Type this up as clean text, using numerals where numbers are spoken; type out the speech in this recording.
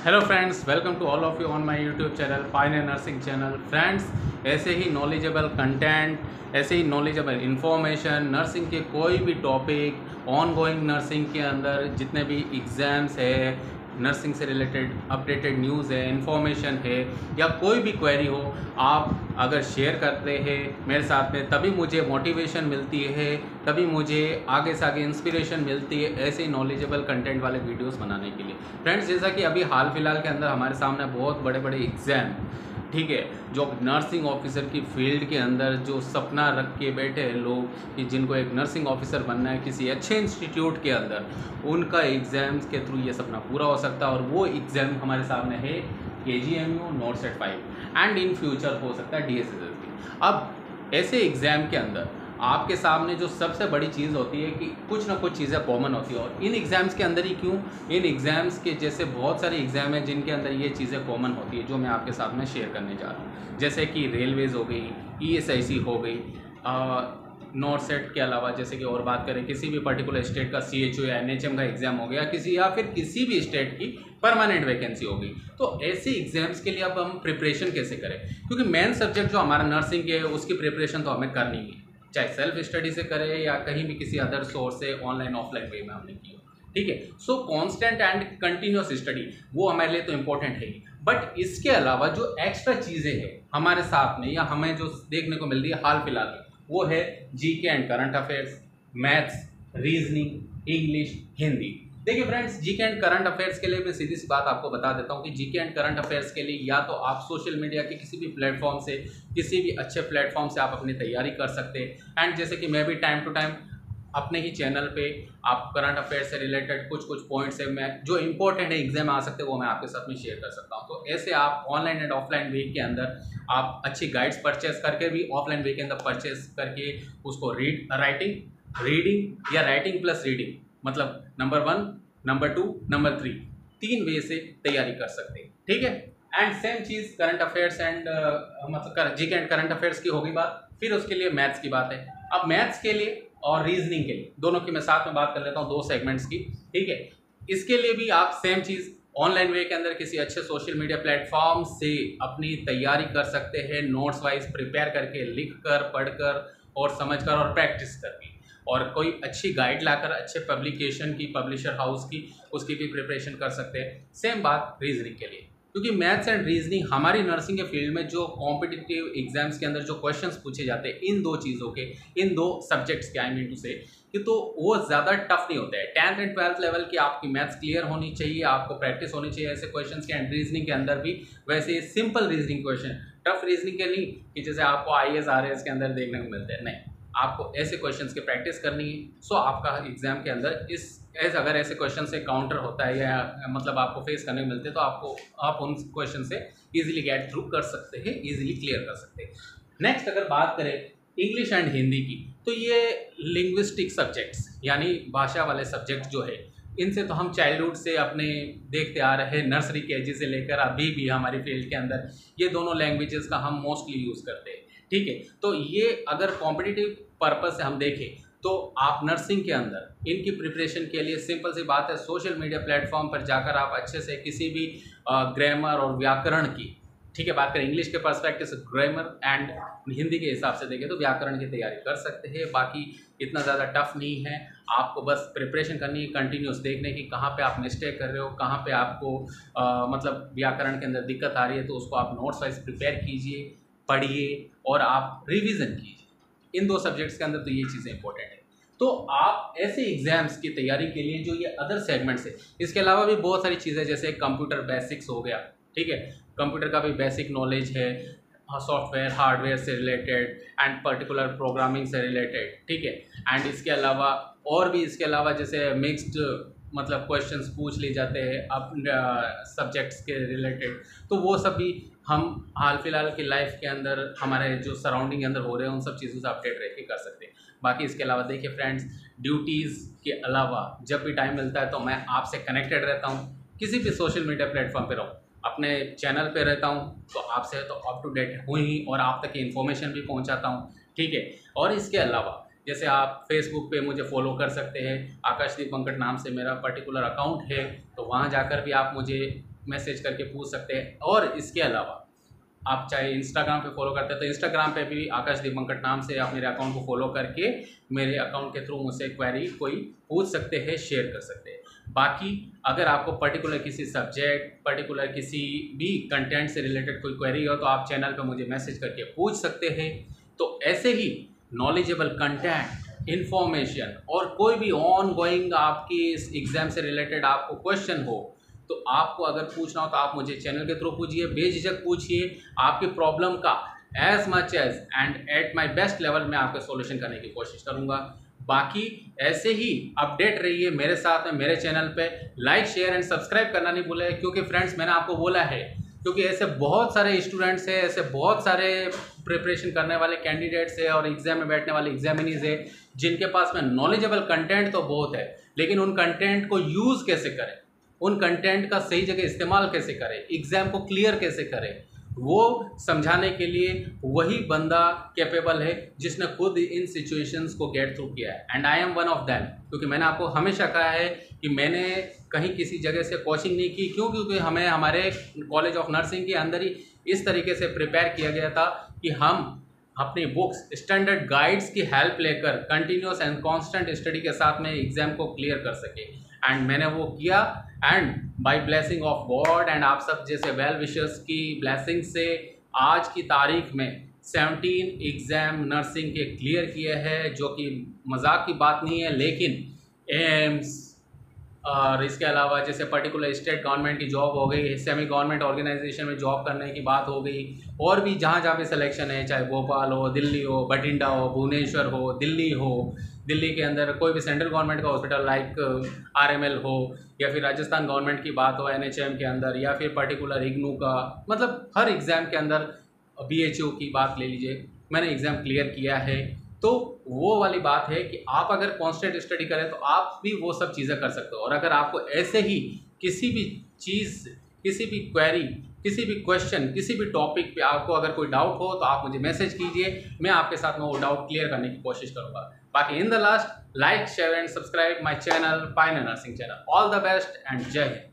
Hello friends, welcome to all of you on my YouTube channel Pioneer Nursing channel. Friends, ऐसे ही knowledgeable content, ऐसे ही knowledgeable information, nursing के कोई भी टॉपिक, ऑन गोइंग नर्सिंग के अंदर जितने भी एग्ज़ाम्स है, नर्सिंग से रिलेटेड अपडेटेड न्यूज़ है, इन्फॉर्मेशन है, या कोई भी क्वेरी हो, आप अगर शेयर करते हैं मेरे साथ में, तभी मुझे मोटिवेशन मिलती है, तभी मुझे आगे से आगे इंस्पिरेशन मिलती है ऐसे नॉलेजेबल कंटेंट वाले वीडियोस बनाने के लिए। फ्रेंड्स, जैसा कि अभी हाल फिलहाल के अंदर हमारे सामने बहुत बड़े बड़े एग्ज़ाम, ठीक है, जो नर्सिंग ऑफिसर की फील्ड के अंदर जो सपना रख के बैठे हैं लोग कि जिनको एक नर्सिंग ऑफिसर बनना है किसी अच्छे इंस्टीट्यूट के अंदर, उनका एग्ज़ाम्स के थ्रू ये सपना पूरा हो सकता है। और वो एग्ज़ाम हमारे सामने है KGMU नॉर्सेट 5 एंड इन फ्यूचर हो सकता है DSSS भी। अब ऐसे एग्ज़ाम के अंदर आपके सामने जो सबसे बड़ी चीज़ होती है कि कुछ ना कुछ चीज़ें कॉमन होती है, और इन एग्ज़ाम्स के अंदर ही क्यों, इन एग्ज़ाम्स के जैसे बहुत सारे एग्ज़ाम हैं जिनके अंदर ये चीज़ें कॉमन होती है जो मैं आपके सामने शेयर करने जा रहा हूँ। जैसे कि रेलवेज़ हो गई, ESIC हो गई, नॉर्सेट के अलावा जैसे कि और बात करें किसी भी पर्टिकुलर स्टेट का CHO या NHM का एग्ज़ाम हो गया, किसी या फिर किसी भी स्टेट की परमानेंट वैकेंसी हो गई। तो ऐसे एग्ज़ाम्स के लिए अब हम प्रिपरेशन कैसे करें, क्योंकि मेन सब्जेक्ट जो हमारा नर्सिंग है उसकी प्रिपरेशन तो हमें करनी है, चाहे सेल्फ स्टडी से करें या कहीं भी किसी अदर सोर्स से ऑनलाइन ऑफलाइन वे में हमने की हो। ठीक है, सो कांस्टेंट एंड कंटिन्यूस स्टडी वो हमारे लिए तो इम्पोर्टेंट है ही, बट इसके अलावा जो एक्स्ट्रा चीज़ें हैं हमारे साथ में या हमें जो देखने को मिल रही है हाल फिलहाल में, वो है GK and current affairs, maths, reasoning, English, Hindi. देखिए friends, GK and current affairs के लिए मैं सीधी सी बात आपको बता देता हूँ कि GK एंड करंट अफेयर्स के लिए या तो आप सोशल मीडिया के किसी भी प्लेटफॉर्म से, किसी भी अच्छे प्लेटफॉर्म से आप अपनी तैयारी कर सकते हैं। एंड जैसे कि मैं भी टाइम टू टाइम अपने ही चैनल पे आप करंट अफेयर्स से रिलेटेड कुछ कुछ पॉइंट्स है मैं जो इंपॉर्टेंट है एग्जाम आ सकते हैं वो मैं आपके साथ में शेयर कर सकता हूँ। तो ऐसे आप ऑनलाइन एंड ऑफलाइन वे के अंदर आप अच्छी गाइड्स परचेस करके भी ऑफलाइन वे के अंदर परचेस करके उसको रीडिंग या राइटिंग प्लस रीडिंग, मतलब नंबर 1, नंबर 2, नंबर 3, 3 वे से तैयारी कर सकते हैं। ठीक है, and same cheese current affairs and मतलब GK एंड करंट अफेयर्स की होगी बात, फिर उसके लिए मैथ्स की बात है। अब मैथ्स के लिए और रीजनिंग के लिए दोनों की मैं साथ में बात कर लेता हूँ, 2 सेगमेंट्स की। ठीक है, इसके लिए भी आप सेम चीज़ ऑनलाइन वे के अंदर किसी अच्छे सोशल मीडिया प्लेटफॉर्म से अपनी तैयारी कर सकते हैं, नोट्स वाइज प्रिपेयर करके, लिख कर, पढ़कर और समझ कर और प्रैक्टिस करके, और कोई अच्छी गाइड लाकर अच्छे पब्लिकेशन की, पब्लिशर हाउस की, उसकी भी प्रिपरेशन कर सकते हैं। सेम बात रीजनिंग के लिए, क्योंकि मैथ्स एंड रीजनिंग हमारी नर्सिंग के फील्ड में जो कॉम्पिटिटिव एग्जाम्स के अंदर जो क्वेश्चंस पूछे जाते हैं इन 2 चीज़ों के, इन 2 सब्जेक्ट्स के, आई मीन टू से कि तो वो ज़्यादा टफ नहीं होते हैं। 10th एंड 12th लेवल की आपकी मैथ्स क्लियर होनी चाहिए, आपको प्रैक्टिस होनी चाहिए ऐसे क्वेश्चंस के। एंड रीजनिंग के अंदर भी वैसे simple reasoning question, tough reasoning के नहीं कि जैसे आपको IAS RAS के अंदर देखने को मिलते हैं, नहीं, आपको ऐसे क्वेश्चंस की प्रैक्टिस करनी है। सो आपका एग्जाम के अंदर अगर ऐसे क्वेश्चन से काउंटर होता है या मतलब आपको फेस करने को मिलते हैं तो आप उन क्वेश्चन से इजीली गेट थ्रू कर सकते हैं, इजीली क्लियर कर सकते हैं। नेक्स्ट अगर बात करें इंग्लिश एंड हिंदी की, तो ये लिंग्विस्टिक सब्जेक्ट्स यानी भाषा वाले सब्जेक्ट जो है, इनसे तो हम चाइल्डहुड से अपने देखते आ रहे हैं, नर्सरी KG से लेकर अभी भी हमारी फील्ड के अंदर ये दोनों लैंग्वेजेस का हम मोस्टली यूज़ करते हैं। ठीक है, तो ये अगर कॉम्पिटिटिव पर्पज से हम देखें तो आप नर्सिंग के अंदर इनकी प्रिपरेशन के लिए सिंपल सी बात है, सोशल मीडिया प्लेटफॉर्म पर जाकर आप अच्छे से किसी भी ग्रामर और व्याकरण की, ठीक है, बात करें इंग्लिश के पर्सपेक्टिव से ग्रामर एंड हिंदी के हिसाब से देखें तो व्याकरण की तैयारी कर सकते हैं। बाकी इतना ज़्यादा टफ नहीं है, आपको बस प्रिपरेशन करनी है, कंटिन्यूस देखने की कहाँ पे आप मिस्टेक कर रहे हो, कहाँ पे आपको मतलब व्याकरण के अंदर दिक्कत आ रही है, तो उसको आप नोट्स वाइज प्रिपेयर कीजिए, पढ़िए और आप रिविज़न कीजिए। इन 2 सब्जेक्ट्स के अंदर तो ये चीज़ें इंपॉर्टेंट है। तो आप ऐसे एग्जाम्स की तैयारी के लिए जो ये अदर सेगमेंट्स है, इसके अलावा भी बहुत सारी चीज़ें जैसे कंप्यूटर बेसिक्स हो गया, ठीक है, कंप्यूटर का भी बेसिक नॉलेज है, सॉफ्टवेयर हार्डवेयर से रिलेटेड एंड पर्टिकुलर प्रोग्रामिंग से रिलेटेड, ठीक है। एंड इसके अलावा और भी इसके अलावा जैसे मिक्स्ड मतलब क्वेश्चंस पूछ लिए जाते हैं अब सब्जेक्ट्स के रिलेटेड, तो वो सब भी हम हाल फिलहाल की लाइफ के अंदर हमारे जो सराउंडिंग के अंदर हो रहे हैं उन सब चीज़ों से अपडेट रह के कर सकते हैं। बाकी इसके अलावा देखिए फ्रेंड्स, ड्यूटीज़ के अलावा जब भी टाइम मिलता है तो मैं आपसे कनेक्टेड रहता हूँ, किसी भी सोशल मीडिया प्लेटफॉर्म पे रहूँ, अपने चैनल पे रहता हूँ, तो आपसे तो अप टू डेट हूँ ही और आप तक की इन्फॉर्मेशन भी पहुँचाता हूँ। ठीक है, और इसके अलावा जैसे आप फेसबुक पे मुझे फॉलो कर सकते हैं, आकाशदीप वेंकट नाम से मेरा पर्टिकुलर अकाउंट है, तो वहाँ जाकर भी आप मुझे मैसेज करके पूछ सकते हैं। और इसके अलावा आप चाहे इंस्टाग्राम पे फॉलो करते हैं तो इंस्टाग्राम पे भी आकाश दीपंकट नाम से आप मेरे अकाउंट को फॉलो करके मेरे अकाउंट के थ्रू मुझसे क्वेरी कोई पूछ सकते हैं, शेयर कर सकते हैं। बाकी अगर आपको पर्टिकुलर किसी सब्जेक्ट, पर्टिकुलर किसी भी कंटेंट से रिलेटेड कोई क्वेरी हो तो आप चैनल पे मुझे मैसेज करके पूछ सकते हैं। तो ऐसे ही नॉलेजेबल कंटेंट, इंफॉर्मेशन और कोई भी ऑन गोइंग आपकी इस एग्ज़ाम से रिलेटेड आपको क्वेश्चन हो तो आपको अगर पूछना हो तो आप मुझे चैनल के थ्रू पूछिए, बेझिझक पूछिए। आपकी प्रॉब्लम का as much as and at my best level में आपका सॉल्यूशन करने की कोशिश करूंगा। बाकी ऐसे ही अपडेट रहिए मेरे साथ में, मेरे चैनल पे लाइक, शेयर एंड सब्सक्राइब करना नहीं भूलें। क्योंकि फ्रेंड्स मैंने आपको बोला है, क्योंकि ऐसे बहुत सारे स्टूडेंट्स हैं, ऐसे बहुत सारे प्रिपरेशन करने वाले कैंडिडेट्स हैं और एग्जाम में बैठने वाले एग्जामिनीज है जिनके पास में नॉलेजेबल कंटेंट तो बहुत है, लेकिन उन कंटेंट को यूज़ कैसे करें, उन कंटेंट का सही जगह इस्तेमाल कैसे करें, एग्ज़ाम को क्लियर कैसे करें, वो समझाने के लिए वही बंदा कैपेबल है जिसने खुद इन सिचुएशंस को गेट थ्रू किया है। And I am one of them. क्योंकि मैंने आपको हमेशा कहा है कि मैंने कहीं किसी जगह से कोचिंग नहीं की। क्यों? क्योंकि हमें हमारे कॉलेज ऑफ नर्सिंग के अंदर ही इस तरीके से प्रिपेयर किया गया था कि हम अपनी बुक्स, स्टैंडर्ड गाइड्स की हेल्प लेकर कंटिन्यूस एंड कांस्टेंट स्टडी के साथ में एग्ज़ाम को क्लियर कर सके। एंड मैंने वो किया and by blessing of God and आप सब जैसे वेल विशर्स की ब्लेसिंग से आज की तारीख में 17 एग्ज़ाम नर्सिंग के क्लियर किए हैं, जो कि मजाक की बात नहीं है। लेकिन एम्स और इसके अलावा जैसे पर्टिकुलर स्टेट गवर्नमेंट की जॉब हो गई, सेमी गवर्नमेंट ऑर्गेनाइजेशन में जॉब करने की बात हो गई, और भी जहाँ जहाँ पे सिलेक्शन है, चाहे भोपाल हो, दिल्ली हो, बठिंडा हो, भुवनेश्वर हो, दिल्ली हो, दिल्ली के अंदर कोई भी सेंट्रल गवर्नमेंट का हॉस्पिटल लाइक आरएमएल हो, या फिर राजस्थान गवर्नमेंट की बात हो एनएचएम के अंदर, या फिर पर्टिकुलर इग्नू का, मतलब हर एग्ज़ाम के अंदर बीएचयू की बात ले लीजिए, मैंने एग्ज़ाम क्लियर किया है। तो वो वाली बात है कि आप अगर कॉन्स्टेंट स्टडी करें तो आप भी वो सब चीज़ें कर सकते हो। और अगर आपको ऐसे ही किसी भी चीज़, किसी भी क्वेरी, किसी भी क्वेश्चन, किसी भी टॉपिक पे आपको अगर कोई डाउट हो तो आप मुझे मैसेज कीजिए, मैं आपके साथ में वो डाउट क्लियर करने की कोशिश करूँगा। बाकी in the last, like, share and subscribe my channel, Pioneer Nursing channel. All the best and जय हिंद।